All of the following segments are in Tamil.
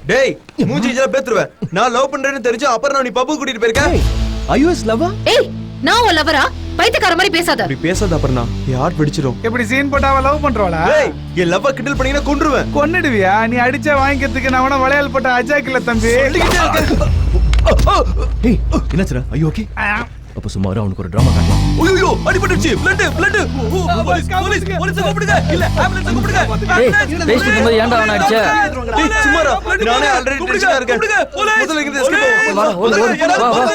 டேய் மூஞ்சில பேத்துருவேன். நான் லவ் பண்றேன்னு தெரிஞ்சு அப்புறம் நீ பப்பு கூட்டிட்டு போயிருக்க. ஐஎஸ் லவ்வா? ஏய் நான் ஒரு லவரா? பைத்தியக்கார மாதிரி பேசாத. அப்படி பேசாத அபர்ணா. என் ஹார்ட் வெடிச்சிரும். எப்படி சீன் போட்டாவ லவ் பண்றவளா? டேய் என் லவ்வ கிண்டல் பண்ணீனா கொன்றுவேன். கொன்னுடுவியா? நீ அடிச்சா வாங்கிக்கிறதுக்கு நான் வேணா வளையல் போட்ட அஜாக் இல்ல தம்பி. டேய் என்னாச்சுடா? ஐயோ ஓகே. அப்ப சும்மா அவனுக்கு ஒரு டிராமா காட்டலாம். ஐயோ அடிபட்டுச்சு. பிளட் போலீஸ் கூப்பிடுங்க. இல்ல ஆம்புலன்ஸ் கூப்பிடுங்க. பேசிட்டு இருக்கும்போது ஏன்டா அவன அடிச்ச? டேய் சும்மா நானே ஆல்ரெடி டென்ஷனா இருக்கேன். முதல்ல இங்க எஸ்கேப்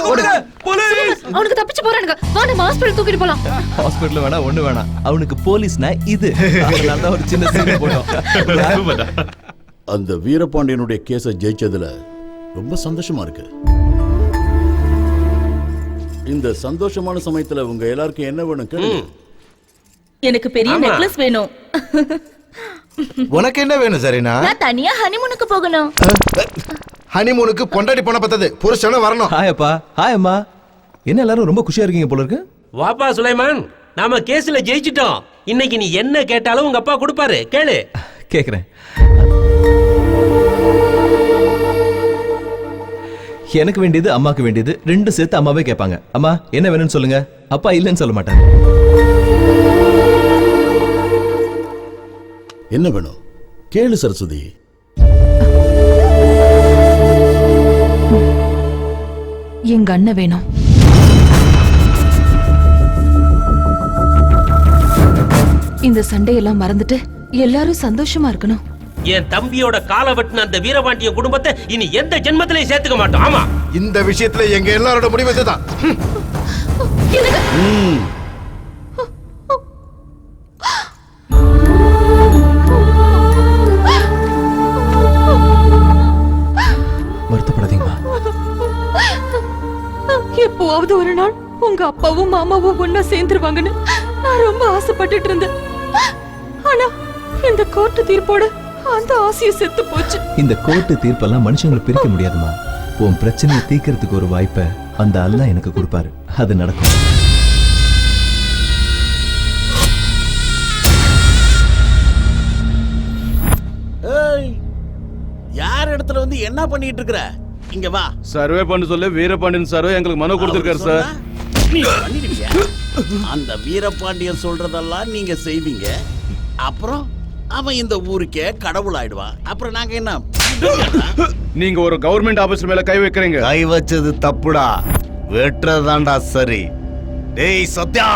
போலீஸ். அவனுக்கு தப்பிச்சு போறானுங்க. வா நம்ம ஹாஸ்பிடல் தூக்கிட்டு போலாம். ஹாஸ்பிடல்ல வேணா ஒண்ணு வேணாம். அவனுக்கு போலீஸ்னா இது. அதனால தான் ஒரு சின்ன சீன் போட்டோம். அந்த வீரபாண்டியனுடைய கேஸை ஜெயிச்சதுல ரொம்ப சந்தோஷமா இருக்கு. இந்த சந்தோஷமான சமயத்துல உங்க எல்லாருக்கும் என்ன வேணும் கேளுங்க. எனக்கு பெரிய நெக்லஸ் வேணும். உனக்கு என்ன வேணும் சரினா? நான் தனியா ஹனிமூனுக்கு போகணும். ஹனிமூனுக்கு பொண்டாட்டி போன பத்தது புருஷன வரணும். ஹாய் அப்பா. ஹாய் அம்மா. என்ன எல்லாரும் ரொம்ப குஷியா இருக்கீங்க போல இருக்கு. வாப்பா சுலைமான், நாம கேஸ்ல ஜெயிச்சிட்டோம். இன்னைக்கு நீ என்ன கேட்டாலும் உங்க அப்பா கொடுப்பாரு. கேளு. கேக்குறேன். எனக்கு வேண்டியது அம்மாக்கு வேண்டியது ரெண்டு சேர்த்து அம்மாவே கேட்பாங்க. அம்மா என்ன வேணும்னு சொல்லுங்க. அப்பா இல்லைன்னு சொல்ல மாட்டாங்க. என்ன வேணும் கேளு சரஸ்வதி. எங்க அண்ணன் வேணும். இந்த சண்டையெல்லாம் மறந்துட்டு எல்லாரும் சந்தோஷமா இருக்கணும். என் தம்பியோட கால வெட்டின அந்த வீரபாண்டிய குடும்பத்தை இனி எந்த ஜென்மத்திலையும் சேர்த்துக்க மாட்டோம். ஆமா, இந்த விஷயத்துல எங்க எல்லாரோட முடிவு இதுதான். வருத்தப்படாதீங்கம்மா. எப்போவாவது ஒரு நாள் உங்க அப்பாவும் மாமாவும் ஒன்னா சேர்ந்துருவாங்கன்னு நான் ரொம்ப ஆசைப்பட்டுட்டு இருந்தேன். ஆனா இந்த கோர்ட்டு தீர்ப்போட அந்த ஆசையை செத்து போச்சு. இந்த கோர்ட்டு தீர்ப்பெல்லாம் மனுஷங்களை பிரிக்க முடியாதுமா. உன் பிரச்சனையை தீர்க்கறதுக்கு ஒரு வாய்ப்பை அந்த அல்லாஹ் எனக்கு கொடுப்பாரு. அது நடக்கும். யார் இடத்துல வந்து என்ன பண்ணிட்டு இருக்கற? இங்க வா. சர்வே பண்ண சொல்ல வீரபாண்டியன் சார் எங்களுக்கு மனு கொடுத்திருக்காரு சார். நீ பண்ணிடுவியா? அந்த வீரபாண்டியன் சொல்றதெல்லாம் நீங்க செய்வீங்க. அப்புறம் அவன் இந்த ஊருக்கே கடவுள் ஆயிடுவான். அப்புறம் நாங்க என்ன? நீங்க ஒரு கவர்மெண்ட் ஆபீசர் மேல கை வைக்கிறீங்க. கை வச்சது தப்புடா, வெற்றதாண்டா சரி. டேய் சத்யா,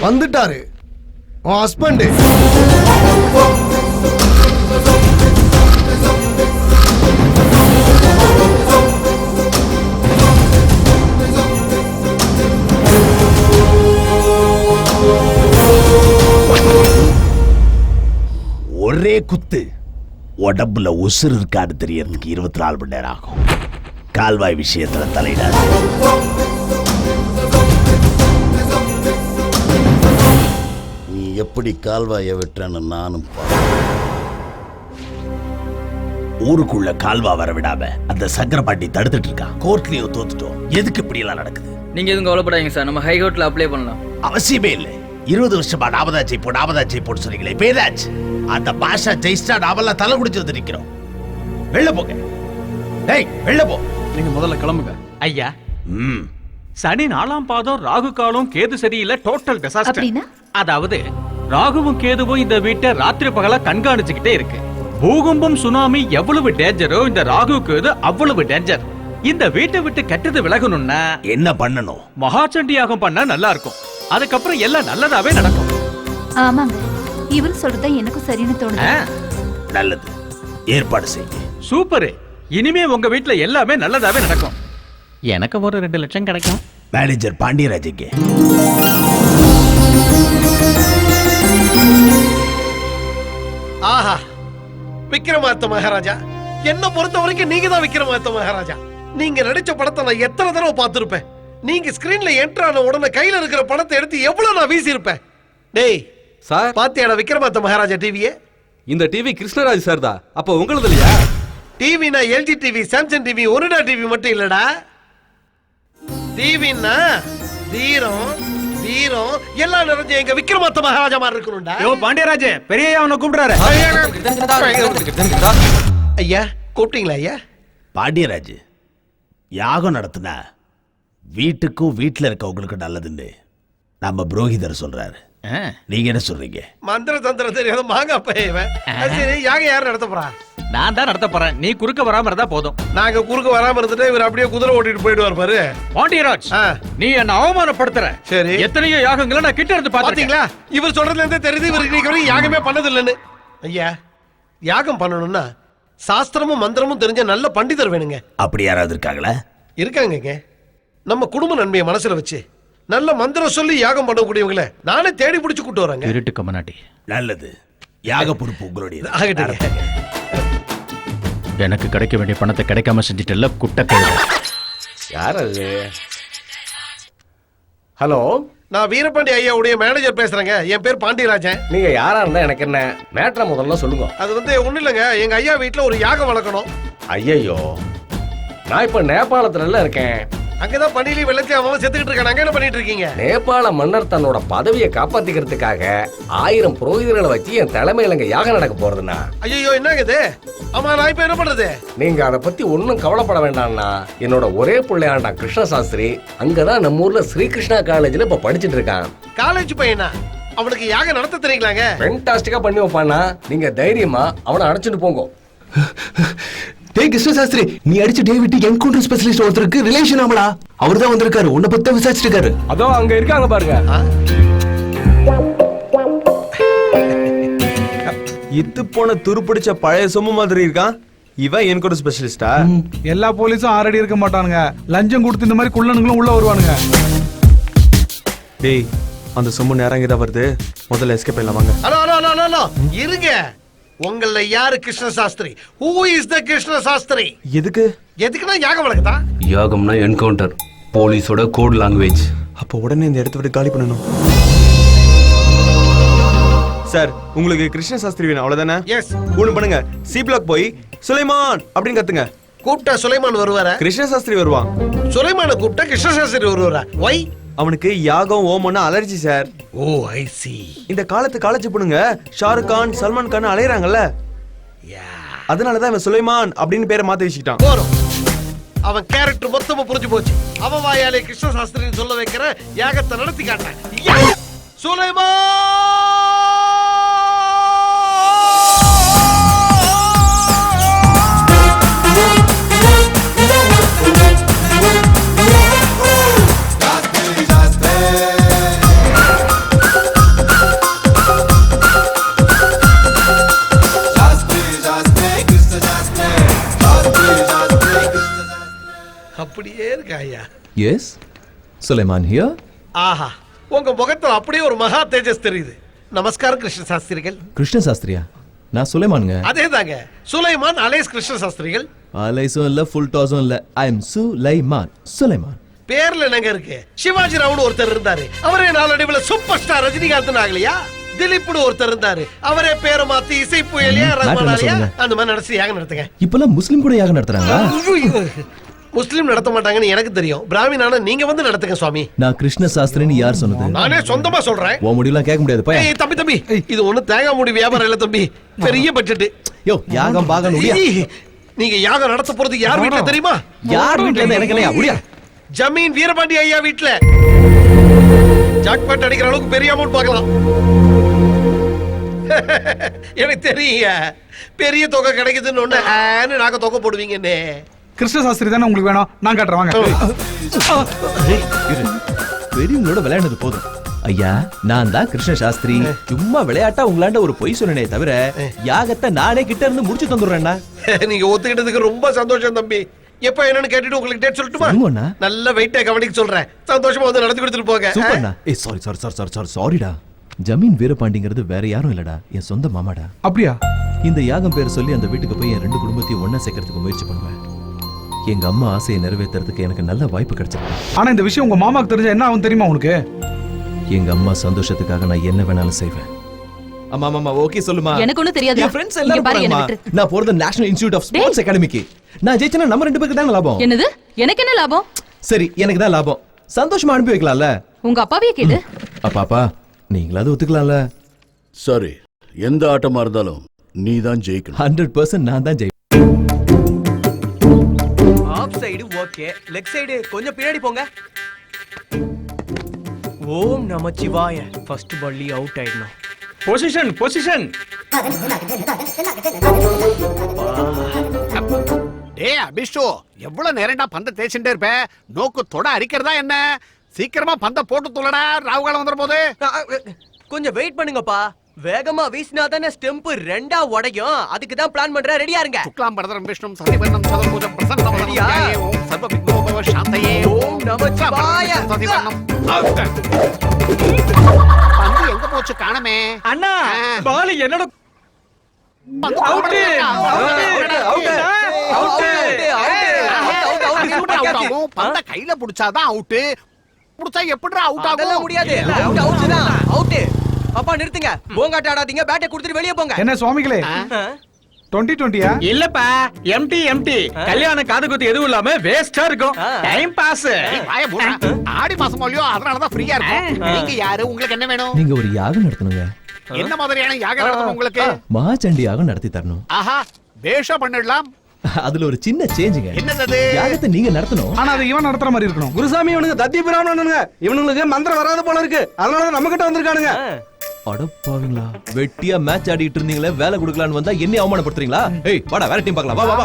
வந்துட்டாரு உன் ஹஸ்பண்ட். ஒரே குத்து உடம்புல உசுறு இருக்கான்னு தெரியறதுக்கு 24 மணி நேரம் ஆகும். கால்வாய் விஷயத்துல தலையிடாது. நீ எப்படி கால்வாயை வெட்டன்னு நானும் ஊருக்குள்ள கால்வா வர விடாம அந்த சங்கரபாண்டி தடுத்துட்டு இருக்கான். கோர்ட்லயும் தோத்துட்டோம். எதுக்கு இப்படி எல்லாம் நடக்குது? நீங்க எதுவும் கவலைப்படாதீங்க சார். நம்ம ஹைகோர்ட்ல அப்ளை பண்ணலாம். அவசியமே இல்லை. 20 வருஷமா நாமதா ஜெயிப்போம் சொன்னீங்களே, பேதாச்சு. அந்த பாஷா ஜெயிஸ்டா நாமெல்லாம் தலை குடிச்சு வந்து நிக்கிறோம். வெளில போங்க. டேய் வெளில போ. நீங்க முதல்ல கிளம்புங்க. ஐயா, சனி 4ஆம் பாதம், ராகு காலம், கேது சரியில்லை, டோட்டல் டிசாஸ்டர். அப்படின்னா அதாவது ராகுவும் கேதுவும் இந்த வீட்டை ராத்திரி பகலா கண்காணிச்சுக்கிட்டே இருக்கு. பூகம்பம், சுனாமி எவ்வளவு டேஞ்சரோ இந்த ராகு கேது அவ்வளவு டேஞ்சர். இந்த வீட்டை விட்டு கெட்டது விலகணும்னா என்ன பண்ணணும்? மகாச்சண்டி யாகம் பண்ணா நல்லா இருக்கும். அதுக்கப்புறம் எல்லாம் நல்லதாவே நடக்கும். ஆமாங்க, இவர் சொல்றத எனக்கும் சரின்னு தோணுது. நல்லது, ஏற்பாடு செய்யுங்க. சூப்பர். இனிமே உங்க வீட்டுல எல்லாமே நல்லதாவே நடக்கும். எனக்கு ஒரு 2 லட்சம் கிடைக்கும். மேனேஜர் பாண்டியராஜுக்கு ஆஹா, விக்ரமாதித்த மகாராஜா, என்ன பொறுத்த வரைக்கும் நீங்க தான் விக்ரமாதித்த மகாராஜா. நீங்க நடிச்ச படத்தை நான் எத்தனை தடவை பார்த்திருப்பேன். நீங்க ஸ்கிரீன்ல என்டர் ஆன உடனே கையில இருக்கிற பணத்தை எடுத்து எவ்வளவு நான் வீசி இருப்பேன். டேய் சார் பாத்தியாடா விக்ரமாத்த மகாராஜா டிவியே? இந்த டிவி கிருஷ்ணராஜ் சார் தான். அப்ப உங்களது இல்லையா? டிவினா LG TV, Samsung TV, Onida TV மட்டும் இல்லடா. டிவின்னா தீரம் வீரம் எல்லாம் நிறைஞ்ச எங்க விக்ரமாத்த மகாராஜா மாதிரி இருக்கணும்டா. யோ பாண்டியராஜ் பெரிய அவனை கூப்பிடுறாரு. ஐயா கூப்பிட்டீங்களா ஐயா? பாண்டியராஜ் யாகம் நடத்துனா வீட்டுக்கும் வீட்டுல இருக்கவங்களுக்கு நல்லதுன்னு நம்ம புரோகிதர் சொல்றாரு. நீங்க என்ன சொல்றீங்க? மந்திர தந்திரம் தெரியாத மாங்கா பையன். சரி யாகம் யார் நடத்த போறா? நான் தான் நடத்த போறேன். நீ குறுக்க வராம இருந்தா போதும். நாங்க குறுக்க வராம இருந்துட்டு இவர் அப்படியே குதிரை ஓட்டிட்டு போயிடுவார் பாரு. பாண்டியராஜ் நீ என்ன அவமானப்படுத்துற. சரி எத்தனையோ யாகங்களை நான் கிட்ட இருந்து பாத்தீங்களா? இவர் சொல்றதுல இருந்தே தெரியுது இவருக்கு இன்னைக்கு வரைக்கும் யாகமே பண்ணது இல்லைன்னு. ஐயா யாகம் பண்ணணும்னா சாஸ்திரமும் மந்திரமும் தெரிஞ்ச நல்ல பண்டிதர் வேணுங்க. அப்படி யாராவது இருக்காங்களா? இருக்காங்க. நம்ம குடும்ப நன்மையை மனசுல வச்சு நல்ல மந்திரம் சொல்லி யாகம் பண்ணக்கூடியவங்கள நானே தேடி பிடிச்சு கூட்டு வராங்க. இருட்டு கமனாட்டி. நல்லது. யாக பொறுப்பு உங்களுடைய. எனக்கு கிடைக்க வேண்டிய பணத்தை கிடைக்காம செஞ்சிட்டல குட்டக்கழுதை. யார் அது? ஹலோ, நான் வீரபாண்டி ஐயாவுடைய மேனேஜர் பேசுறேங்க. என் பேர் பாண்டியராஜன். நீங்க யாரா இருந்தா எனக்கு என்ன மேட்டரை முதல்ல சொல்லுங்க. அது ஒண்ணு இல்லைங்க, எங்க ஐயா வீட்டுல ஒரு யாகம் வளர்க்கணும். ஐயோ, நான் இப்ப நேபாளத்துல இருக்கேன். அங்கதான் பண்டிகை வெள்ளத்தி அவன் செத்துக்கிட்டு இருக்கான். அங்க என்ன பண்ணிட்டு இருக்கீங்க? நேபாள மன்னர் தன்னோட பதவியை காப்பாத்திக்கிறதுக்காக 1000 புரோகிதர்களை வச்சு என் தலைமையில இங்க யாகம் நடக்க போறதுன்னா. ஐயோ என்னங்க இது? ஆமா நான் இப்ப என்ன பண்றது? நீங்க அதை பத்தி ஒன்னும் கவலைப்பட வேண்டாம்னா, என்னோட ஒரே பிள்ளையாண்டா கிருஷ்ண சாஸ்திரி அங்கதான் நம்ம ஊர்ல ஸ்ரீகிருஷ்ணா காலேஜ்ல இப்ப படிச்சுட்டு இருக்கான். காலேஜ் பையனா? அவனுக்கு யாகம் நடத்த தெரியுங்களாங்க? ஃபென்டாஸ்டிக்கா பண்ணி வைப்பானா. நீங்க தைரியமா அவனை அழைச்சிட்டு போங்க. டேய் கிருஷ்ண சாஸ்திரி, நீ அடிச்ச டேவிட் என்கவுண்டர் ஸ்பெஷலிஸ்ட் ஒருத்தருக்கு ரிலேஷன் ஆமலா. அவர் தான் வந்திருக்காரு, உன்னை பத்தி விசாரிச்சிட்டு இருக்காரு. அதோ அங்க இருக்காங்க பாருங்க. இத்து போன துருப்பிடிச்ச பழைய சொம்பு மாதிரி இருக்கான். இவன் என்கவுண்டர் ஸ்பெஷலிஸ்டா? எல்லா போலீஸும் ஆறடி இருக்க மாட்டானுங்க. லஞ்சம் கொடுத்து இந்த மாதிரி குள்ளனுங்களும் உள்ள வருவானுங்க. டேய் அந்த சொம்பு நேரங்கதான் வருது. முதல்ல எஸ்கேப் பண்ணலாம் வாங்க. ஹலோ ஹலோ ஹலோ ஹலோ இருங்க. உங்கள யாரு Krishna Shastri? Who is the Krishna Shastri? எதுக்குன்னா யாகம் வளர்க்கதா? யாகம்னா என்கவுண்டர், போலீஸோட கோட் லாங்குவேஜ். அப்போ உடனே இந்த இடத்த விட்டு காலி பண்ணணும். சார் உங்களுக்கு கிருஷ்ண சாஸ்திரி வேணும் அவ்வளவுதானே? எஸ். ஒண்ணு பண்ணுங்க, சி பிளாக் போய் சுலைமான் அப்படின்னு கத்துங்க. கூப்பிட்டா சுலைமான் வருவாரா? கிருஷ்ண சாஸ்திரி வருவான். சுலைமான கூப்பிட்டா கிருஷ்ண சாஸ்திரி வருவாரா? வை? அவனுக்கு யாகம் ஓமன்னா அலர்ஜி சார். ஓ ஐ சி. இந்த காலத்து காலேஜ் பொண்ணுங்க ஷாருக் கான் சல்மான் கான் அலையறாங்கல்ல, அதனாலதான் இவன் சுலைமான் அப்படின்னு பேரை மாத்தி வச்சுக்கிட்டான். போறோம். அவன் கேரக்டர் மொத்தமா புரிஞ்சு போச்சு. அவன் வாயாலே கிருஷ்ண சாஸ்திரின்னு சொல்ல வைக்கிற யாகத்தை நடத்தி காட்டான். சுலைமான் அப்படியே இருக்கா ஐயா? S Sulaiman here. ஆஹா, உங்க முகத்துல அப்படியே ஒரு மகா தேஜஸ் தெரியுது. நமஸ்காரம் கிருஷ்ண சாஸ்திரிகள். கிருஷ்ண சாஸ்திரியா? நான் சுலைமானுங்க. அதேதாங்க, சுலைமான் அலேஸ் கிருஷ்ண சாஸ்திரிகள். அலைஸும் இல்ல ஃபுல் டாஸும் இல்ல. I am Sulaiman. சுலைமான் பேர்ல என்னங்க இருக்கு? சிவாஜி ராவ்னு ஒருத்தர் இருந்தாரு, அவரே நாளடைவுல சூப்பர் ஸ்டார் ரஜினிகாந்த் ஆகலையா? திலீப்னு ஒருத்தர் இருந்தாரு, அவரே பேரை மாத்தி இசை புயலியா ரஹ்மானியா அந்த மாதிரி நடத்தி யாகம் நடத்துங்க. இப்பெல்லாம் முஸ்லிம் கூட யாகம் நடத்துறாங்க. முஸ்லிம் நடத்த மாட்டாங்கன்னு எனக்கு தெரியும். பிராமினான நீங்க வந்து நடத்துங்க சுவாமி. நான் கிருஷ்ண சாஸ்திரின்னு யார் சொன்னது? நானே சொந்தமா சொல்றேன். உன் முடிவுலாம் கேட்க முடியாது. போய் தம்பி தம்பி, இது ஒண்ணு தேங்காய் மூடி வியாபாரம் இல்ல தம்பி, பெரிய பட்ஜெட். யோ யாகம் பாகம் முடியா? நீங்க யாகம் நடத்த போறது யார் வீட்ல தெரியுமா? யார் வீட்ல இருந்து எனக்கு என்ன முடியா? ஜமீன் வீரபாண்டி ஐயா வீட்ல. ஜாக்பாட் அடிக்கிற அளவுக்கு பெரிய அமௌண்ட் பார்க்கலாம். எனக்கு தெரியுங்க, பெரிய தொகை கிடைக்குதுன்னு ஒண்ணு நாங்க தொகை போடுவீங்கன்னு. கிருஷ்ண சாஸ்திரி தானே உங்களுக்கு வேணும், நான் காட்டுறேன் வாங்க. பெரியவங்களோட விளையாடுறது போதும். ஐயா நான் தான் கிருஷ்ண சாஸ்திரி. சும்மா விளையாட்டா உங்களாண்ட ஒரு பொய் சொன்னனே தவிர யாகத்தை நானே கிட்ட இருந்து முடிச்சு தந்துடுறேன்னா. நீங்க ஒத்துக்கிட்டதுக்கு ரொம்ப சந்தோஷம் தம்பி. எப்ப என்னன்னு கேட்டுட்டு உங்களுக்கு டேட் சொல்லட்டுமா? நல்ல வெயிட்டா கவனிக்க சொல்றேன். சந்தோஷமா வந்து நடத்தி கொடுத்துட்டு போங்க. சூப்பர்ண்ணா. ஏய் சாரி சாரிடா. ஜமீன் வீரபாண்டிங்கிறது வேற யாரும் இல்லடா, என் சொந்த மாமாடா. அப்படியா? இந்த யாகம் பேர் சொல்லி அந்த வீட்டுக்கு போய் என் 2 குடும்பத்தையும் ஒண்ணா சேர்க்கறதுக்கு முயற்சி பண்ணுவேன். எங்க அம்மா ஆசையை நிறைவேற்றுறதுக்கு எனக்கு நல்ல வாய்ப்பு கிடைச்சிருக்கு. ஆனா இந்த விஷயம் உங்க மாமாக்கு தெரிஞ்சா என்ன ஆகும் தெரியுமா உனக்கு? எங்க அம்மா சந்தோஷத்துக்காக நான் என்ன வேணாலும் செய்வேன். அம்மா அம்மா ஓகே சொல்லுமா. எனக்கு ஒண்ணும் தெரியாது. என் ஃப்ரெண்ட்ஸ் எல்லாரும் போறாங்கம்மா. நான் போறது நேஷனல் இன்ஸ்டிடியூட் ஆஃப் ஸ்போர்ட்ஸ் அகாடமிக்கு. நான் ஜெயிச்சனா நம்ம ரெண்டு பேருக்கு தான் லாபம். என்னது? எனக்கு என்ன லாபம்? சரி எனக்கு தான் லாபம். சந்தோஷமா அனுப்பி வைக்கலாம்ல. உங்க அப்பாவே கேளு. அப்பாப்பா நீங்களாவது ஒத்துக்கலாம்ல. சரி, எந்த ஆட்டமா இருந்தாலும் நீ தான் ஜெயிக்கணும். 100% நான் தான் ஜெயிப்பேன். Off side okay, leg side கொஞ்சம் பின்னாடி போங்க. ஓம் நமச்சிவாய. ஃபர்ஸ்ட் பால்லி அவுட் ஆயிடணும். Position position. டேய் அபிஷோ, எவ்வளவு நேரம்டா பந்த தேய்ச்சிட்டே இருப்ப? நோக்கு தொட அரிக்கிறதா என்ன? சீக்கிரமா பந்த போட்டு துளடா, ராவுகாலம் வந்துற போது. கொஞ்சம் வெயிட் பண்ணுங்கப்பா. வேகமா வீசினா தானே ஸ்டெம்ப் ரெண்டா உடையும். அதுக்கு தான் பிளான் பண்ற. ரெடியா இருங்க. சுக்லாம் பரதரம் விஷ்ணும் சசிவர்ணம் சதுர்புஜம் பிரசன்னவதனம் த்யாயே ஓம் சர்வ விக்னோபவ சாந்தயே ஓம் நமச்சிவாய. சசிவர்ணம். பந்து எங்க போச்சு காணமே? அண்ணா பால் என்னோட பந்து அவுட் அவுட். பந்த கையில புடிச்சாதான் அவுட். புடிச்சா எப்படிடா அவுட் ஆகும்? அதெல்லாம் முடியாது. அவுட் அவுட் தான். அவுட். அப்பா நிறுத்துங்க. போங்காட்ட ஆடாதீங்க. பேட்டை கொடுத்துட்டு வெளிய போங்க. என்ன சுவாமிகளே 2020யா? இல்லப்பா எம்டி கல்யாண காது குத்து எதுவும் இல்லாம வேஸ்டா இருக்கும். Time pass. வாய மூடுடா. ஆடி மாசம் இல்லையோ அதனால தான் ஃப்ரீயா இருக்கும். நீங்க யாரு? உங்களுக்கு என்ன வேணும்? நீங்க ஒரு யாகம் நடத்தணுங்க. என்ன மாதிரியான யாகம் நடத்தணும் உங்களுக்கு? மகாச்சண்டி யாகம் நடத்தி தரணும். ஆஹா, பேஷா பண்ணிடலாம். அதுல ஒரு சின்ன சேஞ்சுங்க. என்னது? யாகத்தை நீங்க நடத்தணும். ஆனா அது இவன் நடத்துற மாதிரி இருக்கணும். குருசாமி இவனுங்க தத்தி பிராமணனுங்க. இவனுங்களுக்கு மந்திரம் வராத போல இருக்கு. அதனால தான் நம்ம கிட்ட வந்திருக்கானுங்க. அடப்பாவீங்களா, வெட்டியா மேட்ச் ஆடிட்டு இருந்தீங்களே, வேலை கொடுக்கலான்னு வந்தா என்ன அவமானப்படுத்துறீங்களா? ஏய் வாடா வேற டீம் பார்க்கலாம். வா வா வா.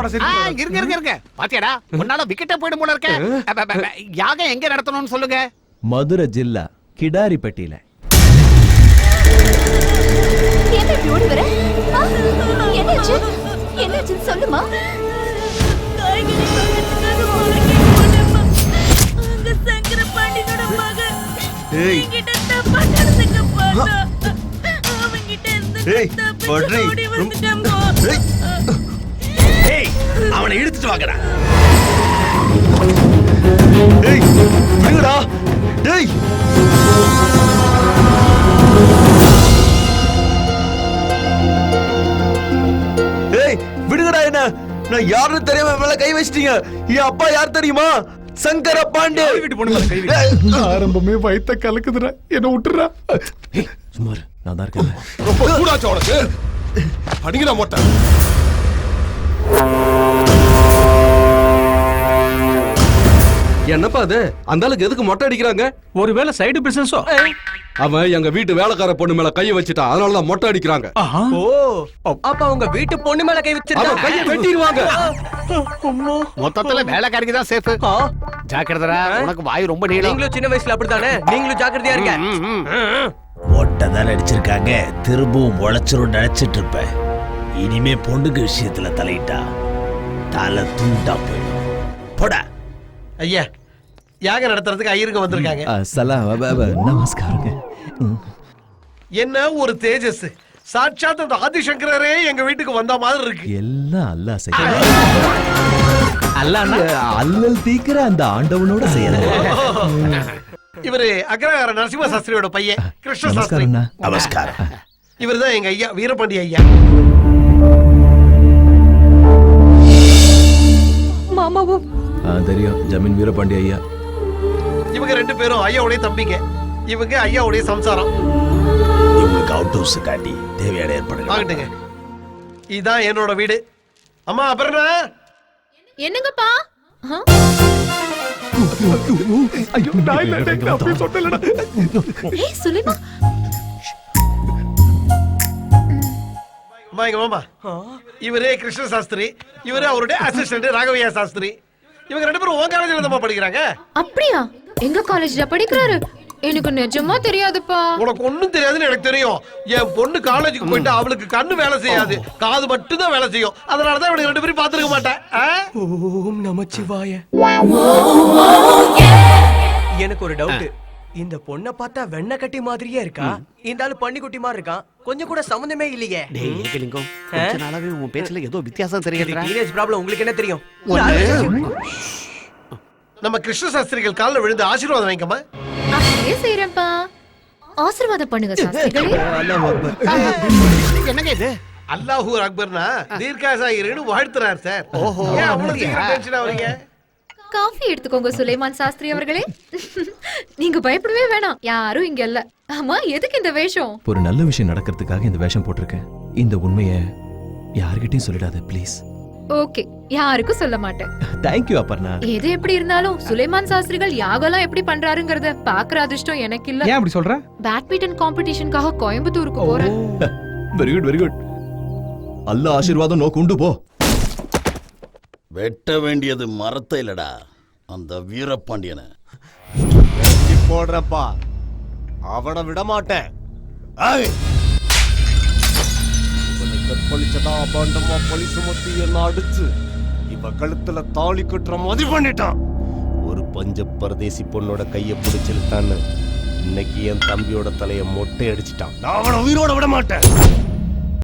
இருங்க. பாத்தியாடா, உன்னால விக்கெட்டே போயிடும் போல இருக்க. யாகம் எங்க நடத்தணும்னு சொல்லுங்க. மதுரை ஜில்லா கிடாரிப்பட்டியில. என்ன இப்படி ஓடி வர? என்னாச்சு? என்னாச்சு சொல்லுமா? ஏய் ஏய் பட்ரி. ஏய், அவனை இழுத்துட்டு வாங்கடா. ஏய் விடுடா. டேய் ஏய் விடுங்கடா. என்ன நான் யாருன்னு தெரியாம மேல கை வச்சிட்டீங்க. என் அப்பா யார் தெரியுமா? சங்கர பாண்டே. வீட்டு பொண்ணு மேல கை வச்சு. ஆரம்பமே வயித்த கலக்குதுடா. என்ன விட்டுறா. சுமார் நான் தான் இருக்கேன். ரொம்ப கூடாச்சு உனக்கு. அடிங்கடா மொட்டை. என்னப்பா அது? அந்த ஆளுக்கு எதுக்கு மொட்டை அடிக்கிறாங்க? ஒருவேளை சைடு பிசினஸோ? அவன் எங்க வீட்டு வேலைக்கார பொண்ணு மேல கைய வச்சுட்டான். அதனாலதான் மொட்டை அடிக்கிறாங்க. ஓ அப்ப அவங்க வீட்டு பொண்ணு மேல கை வச்சிருக்காங்க. கைய வெட்டிடுவாங்க. மொத்தத்துல வேலைக்காரிக்கு தான் சேஃப். ஜாக்கிரதா, உனக்கு வாய் ரொம்ப நீளம். நீங்களும் சின்ன வயசுல அப்படித்தானே? நீங்களும் ஜாக்கிரதையா இருங்க. மொட்டை தான் அடிச்சிருக்காங்க, திரும்பவும் உழைச்சிரும் நினைச்சிட்டு இருப்ப. இனிமே பொண்ணுக்கு விஷயத்துல தலையிட்டா தலை தூண்டா போயிடும். போடா. ஐயா, யாகம் நடத்துறதுக்கு ஐயருங்க வந்திருக்காங்க. சலாம் நமஸ்காரங்க. என்ன ஒரு தேஜஸ். சாட்சாத் அந்த ஆதிசங்கரரே எங்க வீட்டுக்கு வந்த மாதிரி இருக்கு. எல்லாம் அல்லாஹ் செய்யறான். அல்லல் தீக்கிற அந்த ஆண்டவனோட செய்யறான். இவரு அக்ரஹார நரசிம்ம சாஸ்திரியோட பையன் கிருஷ்ண சாஸ்திரி. நமஸ்காரம். இவர்தான் எங்க ஐயா வீரபாண்டி ஐயா. மாமாவும் தெரியும், ஜமீன் வீரபாண்டி ஐயா. இவங்க ரெண்டு பேரும் ஐயாவுடைய தம்பிங்க. இவங்க ஐயாவுடைய சம்சாரம். இவங்களுக்கு அவுட் ஹவுஸ் காட்டி தேவையான ஏற்பாடு ஆகட்டுங்க. இதான் என்னோட வீடு. அம்மா அபர்ணா. என்னங்கப்பா? ஐயோ நான் இல்ல, அப்படியே சொன்னேன்டா. ஏய் சுலைமா. அம்மா எங்க மாமா. இவரே கிருஷ்ண சாஸ்திரி. இவரே அவருடைய அசிஸ்டன்ட் ராகவையா சாஸ்திரி. இவங்க ரெண்டு பேரும் உன் காலேஜ்ல தான் படிக்கிறாங்க. அப்படியா? எங்க காலேஜ்ல படிக்கிறாரு? எனக்கு நிஜமா தெரியாதுப்பா. உனக்கு ஒண்ணும் தெரியாதுன்னு எனக்கு தெரியும். என் பொண்ணு காலேஜுக்கு போயிட்டு அவளுக்கு கண்ணு வேலை செய்யாது, காது மட்டும் தான் வேலை செய்யும். அதனாலதான் இவனுக்கு ரெண்டு பேரும் பாத்துருக்க மாட்டேன். ஓம் நமச்சிவாய. எனக்கு ஒரு டவுட். இந்த பொண்ணை பார்த்தா வெண்ணெய் கட்டி மாதிரியே இருக்கா? இந்த ஆளு பண்ணி குட்டி மாதிரி இருக்கான். கொஞ்சம் கூட சம்பந்தமே இல்லையே. டேய் ஏகலிங்கம், கொஞ்ச நாளாவே உன் பேச்சுல ஏதோ வித்தியாசம் தெரியுதுடா. டீனேஜ் ப்ராப்ளம் உங்களுக்கு என்ன தெரியும்? நம்ம கிருஷ்ண சாஸ்திரிகள் கால்ல விழுந்து ஆசீர்வாதம் வாங்கிக்கமா. அப்படியே செய்றேன்ப்பா. ஆசீர்வாதம் பண்ணுங்க சாஸ்திரிகளே. என்னங்க இது? அல்லாஹு அக்பர்னா தீர்க்காசாயிருன்னு வாழ்த்துறார் சார். ஏன் அவ்வளவு சீக்கிரம் டென்ஷன் ஆவறீங்க? காஃபி எடுத்துக்கோங்க சுலைமான் சாஸ்திரி அவர்களே. நீங்க பயப்படவே வேணாம், யாரும் இங்க இல்ல. ஆமா, எதுக்கு இந்த வேஷம்? ஒரு நல்ல விஷயம் நடக்கிறதுக்காக இந்த வேஷம் போட்டிருக்கேன். இந்த உண்மையை யார்கிட்டயும் சொல்லிடாத ப்ளீஸ். ஓகே, யாருக்கும் சொல்ல மாட்டேன். தேங்க்யூ அப்பர்ணா. எது எப்படி இருந்தாலும் சுலைமான் சாஸ்திரிகள் யாகெல்லாம் எப்படி பண்றாருங்கறத பாக்குற அதிர்ஷ்டம் எனக்கு இல்ல. ஏன் அப்படி சொல்ற? பேட்மிண்டன் காம்படிஷனுக்காக கோயம்புத்தூருக்கு போறேன். Very good very good. அல்ல ஆசீர்வாதம் நோக்கு உண்டு போ. வெட்ட வேண்டியது மரத்தை இல்லடா, அந்த வீரபாண்டியனை. போடுறப்பா, அவனை விட மாட்டேன். கற்பழிச்சதா அபாண்டமா பழி சுமத்தி என்ன அடிச்சு இவ கழுத்துல தாலி கட்டுற மாதிரி பண்ணிட்டான். ஒரு பஞ்ச பரதேசி பொண்ணோட கைய பிடிச்சிருத்தான்னு இன்னைக்கு என் தம்பியோட தலைய மொட்டை அடிச்சிட்டான். நான் அவனை உயிரோட விட மாட்டேன்.